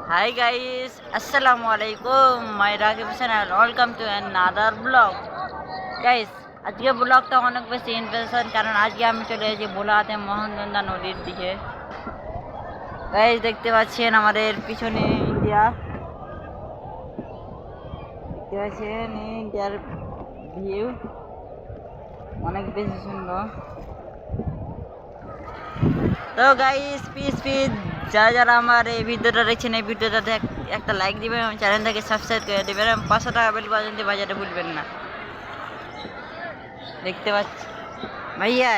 Hi guys, Assalamualaikum. My Rakib channel. Welcome to another vlog. Guys, আজকে ব্লগটা অনেক বেশি ইন্টারেস্টিং কারণ আজকে আমি চলে এসেছি ভোলাতে মোহনগঙ্গা নদীর দিকে। গাইস দেখতে পাচ্ছেন আমাদের পিছনে ইন্ডিয়া, দেখতে পাচ্ছেন ইন্ডিয়ার ভিউ অনেক বেশি সুন্দর। তো গাইস প্লিজ যারা আমার এই ভিডিওটা দেখছেন এই ভিডিওটাতে একটা লাইক দিবেন এবং চ্যানেলটাকে সাবস্ক্রাইব করে দেবেন এবং 500 টাকা বেল বাজাতে বাজাতে ভুলবেন না। দেখতে পাচ্ছি ভাইয়া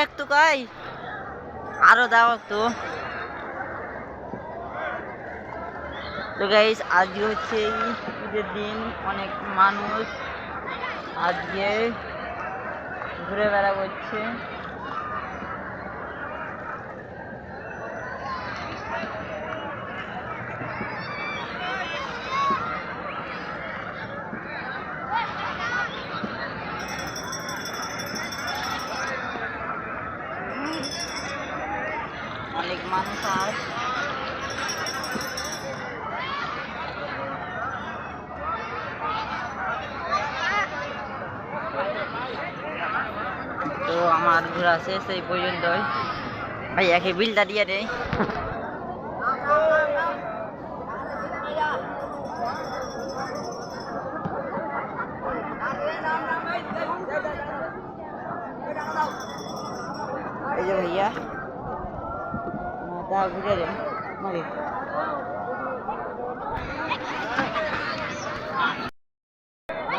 একটু কাই আরো দাও একটু। তো গাইস আজকে হচ্ছে ঈদের দিন, অনেক মানুষ আজকে ঘুরে বেড়া করছে। অনেক মানুষ আজ তো আমার ঘোরা শেষ এই পর্যন্তই। ভাইয়াকে বিলটা দিয়ে দেয়। এই যে ভাইয়া তা ঘুরে দেন মরে।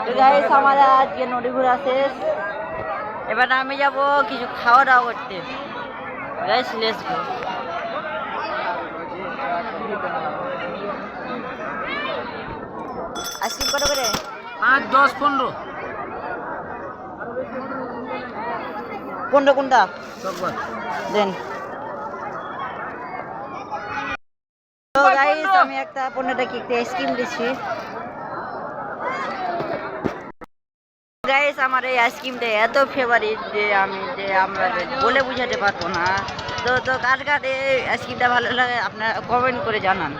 তো গাইস আমার আজকে নদী ঘোরা শেষ, এবার আমি যাব কিছু খাওয়া দাওয়া করতে। Guys let's go. আইসক্রিম কত করে? 5, 10, 15 কোনটা কোনটা সববার দেন। তো গাইস আমি একটা 15 টাকা একটা আইসক্রিম দিচ্ছি। গাইস আমার এই আইসক্রিমটা এত ফেভারিট যে আমরা বলে বুঝাতে পারবো না। তো কার কার এই আইসক্রিমটা ভালো লাগে আপনারা কমেন্ট করে জানান।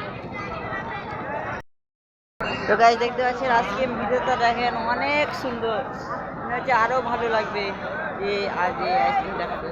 তো গাইস দেখতে পাচ্ছেন আইসক্রিম ভিডিওটা দেখেন অনেক সুন্দর, মনে হচ্ছে আরো ভালো লাগবে যে আজ এই আইসক্রিম দেখাতে।